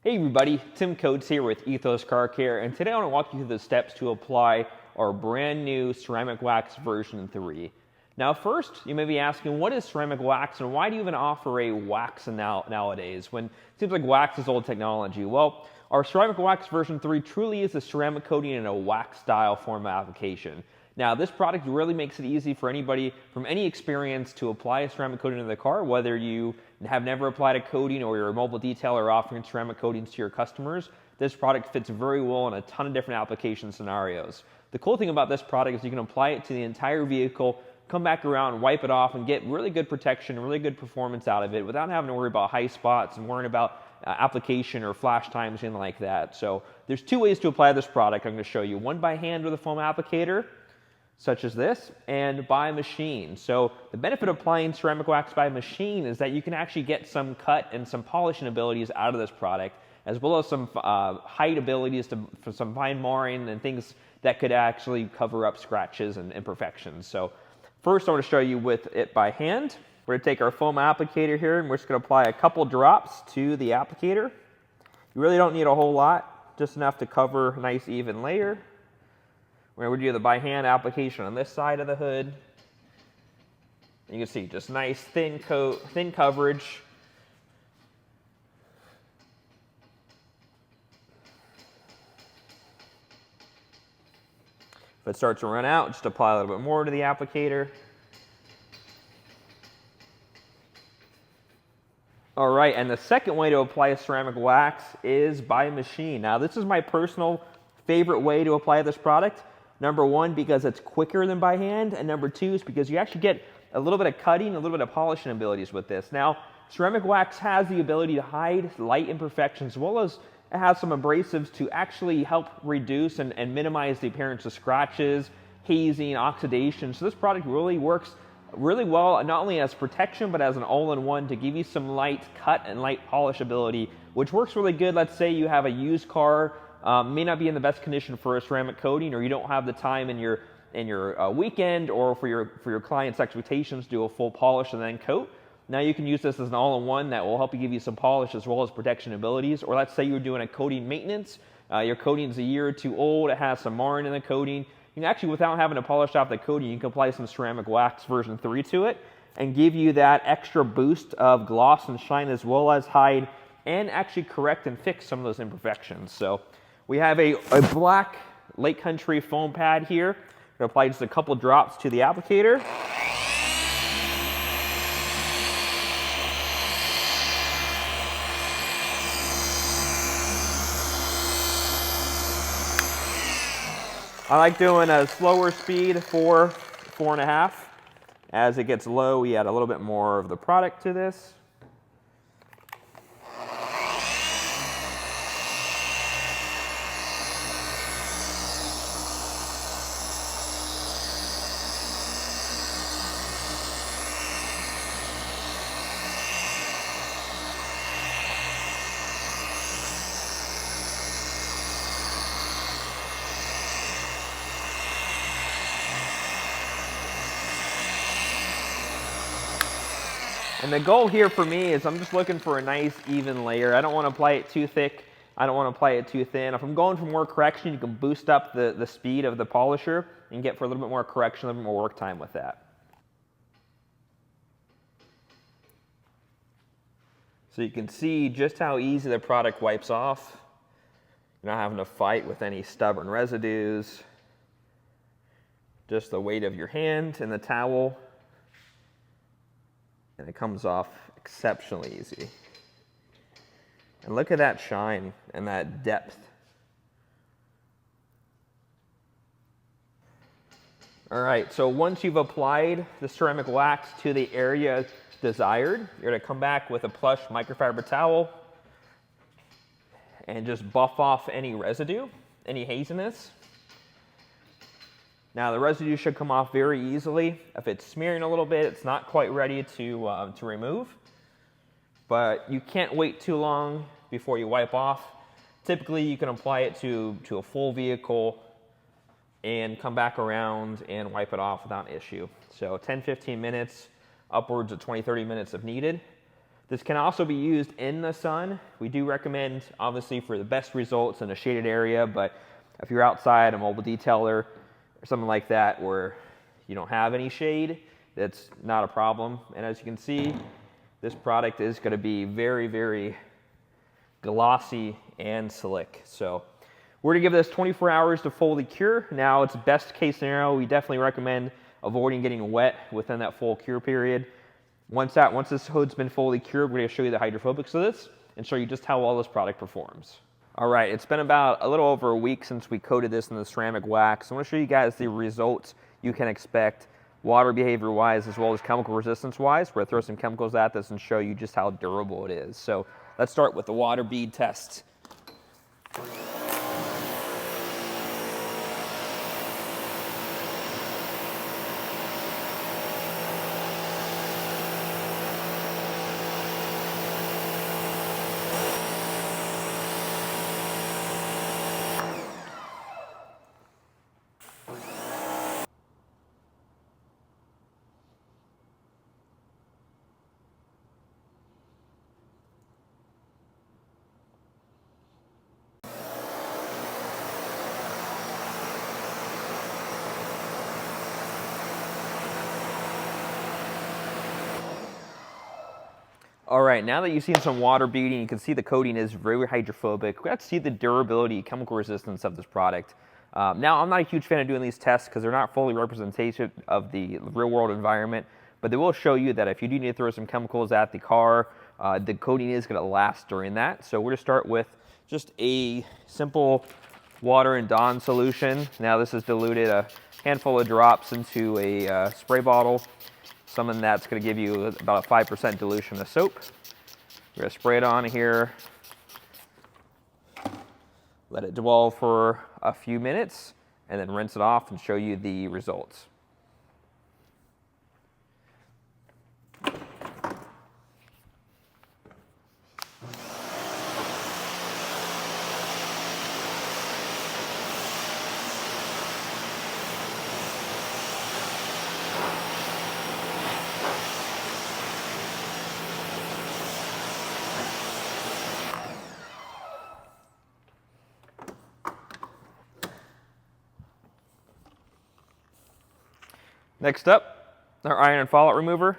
Hey everybody, Tim Coates here with Ethos Car Care, and today I want to walk you through the steps to apply our brand new Ceramic Wax version 3. Now first, you may be asking, what is ceramic wax and why do you even offer a wax nowadays when it seems like wax is old technology? Well, our Ceramic Wax version 3 truly is a ceramic coating in a wax style form of application. Now this product really makes it easy for anybody from any experience to apply a ceramic coating to the car, whether you have never applied a coating or you're a mobile detailer offering ceramic coatings to your customers. This product fits very well in a ton of different application scenarios. The cool thing about this product is you can apply it to the entire vehicle, come back around, wipe it off, and get really good protection, really good performance out of it without having to worry about high spots and worrying about application or flash times, anything like that. So there's two ways to apply this product I'm going to show you. One by hand with a foam applicator, such as this, and by machine. So the benefit of applying ceramic wax by machine is that you can actually get some cut and some polishing abilities out of this product, as well as some height abilities for some fine marring and things that could actually cover up scratches and imperfections. So first I want to show you with it by hand. We're going to take our foam applicator here and we're just going to apply a couple drops to the applicator. You really don't need a whole lot, just enough to cover a nice even layer. We're going to do the by hand application on this side of the hood. You can see just nice thin coverage. If it starts to run out, just apply a little bit more to the applicator. All right, and the second way to apply a ceramic wax is by machine. Now this is my personal favorite way to apply this product. Number one, because it's quicker than by hand, and number two is because you actually get a little bit of cutting, a little bit of polishing abilities with this. Now, ceramic wax has the ability to hide light imperfections, as well as it has some abrasives to actually help reduce and minimize the appearance of scratches, hazing, oxidation. So this product really works really well, not only as protection, but as an all-in-one to give you some light cut and light polish ability, which works really good. Let's say you have a used car, may not be in the best condition for a ceramic coating, or you don't have the time in your weekend or for your client's expectations to do a full polish and then coat. Now you can use this as an all-in-one that will help you give you some polish as well as protection abilities. Or let's say you're doing a coating maintenance, your coating's a year or two old, it has some marring in the coating. You can actually, without having to polish off the coating, you can apply some ceramic wax version 3 to it and give you that extra boost of gloss and shine, as well as hide and actually correct and fix some of those imperfections. So we have a black Lake Country foam pad here. I'm going to apply just a couple drops to the applicator. I like doing a slower speed, 4.5. As it gets low, we add a little bit more of the product to this. And the goal here for me is I'm just looking for a nice even layer. I don't want to apply it too thick. I don't want to apply it too thin. If I'm going for more correction, you can boost up the speed of the polisher and get for a little bit more correction, a little bit more work time with that. So you can see just how easy the product wipes off. You're not having to fight with any stubborn residues. Just the weight of your hand and the towel. And it comes off exceptionally easy. And look at that shine and that depth. All right, so once you've applied the ceramic wax to the area desired, you're going to come back with a plush microfiber towel and just buff off any residue, any haziness. Now the residue should come off very easily. If it's smearing a little bit, it's not quite ready to remove. But you can't wait too long before you wipe off. Typically you can apply it to a full vehicle and come back around and wipe it off without issue. So 10-15 minutes, upwards of 20-30 minutes if needed. This can also be used in the sun. We do recommend, obviously, for the best results in a shaded area, but if you're outside, a mobile detailer, or something like that where you don't have any shade, that's not a problem. And as you can see, this product is going to be very, very glossy and slick. So we're going to give this 24 hours to fully cure. Now, it's best case scenario. We definitely recommend avoiding getting wet within that full cure period. Once this hood's been fully cured, we're going to show you the hydrophobics of this and show you just how well this product performs. All right, it's been about a little over a week since we coated this in the ceramic wax. I want to show you guys the results you can expect water behavior wise as well as chemical resistance wise. We're going to throw some chemicals at this and show you just how durable it is. So let's start with the water bead test. All right, now that you've seen some water beading, you can see the coating is very hydrophobic. We have to see the durability, chemical resistance of this product. Now, I'm not a huge fan of doing these tests because they're not fully representative of the real world environment, but they will show you that if you do need to throw some chemicals at the car, the coating is going to last during that. So we're going to start with just a simple water and Dawn solution. Now this is diluted a handful of drops into a spray bottle. Something that's going to give you about a 5% dilution of soap. We're going to spray it on here, let it dwell for a few minutes, and then rinse it off and show you the results. Next up, our iron and fallout remover.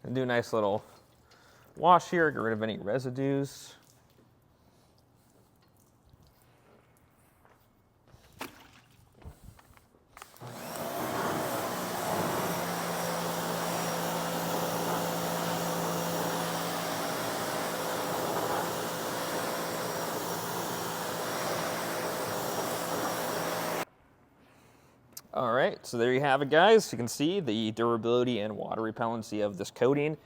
And do a nice little wash here, get rid of any residues. All right, so there you have it, guys. You can see the durability and water repellency of this coating.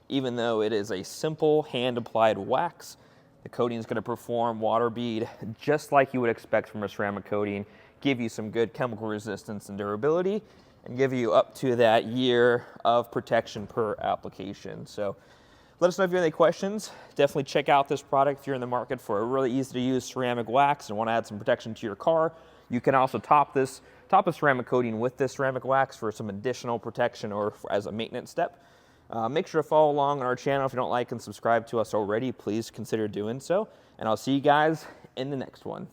Even though it is a simple hand-applied wax, the coating is going to perform water bead just like you would expect from a ceramic coating, give you some good chemical resistance and durability, and give you up to that year of protection per application. So let us know if you have any questions. Definitely check out this product if you're in the market for a really easy-to-use ceramic wax and want to add some protection to your car. You can also top a ceramic coating with this ceramic wax for some additional protection or as a maintenance step. Make sure to follow along on our channel. If you don't like and subscribe to us already, please consider doing so. And I'll see you guys in the next one.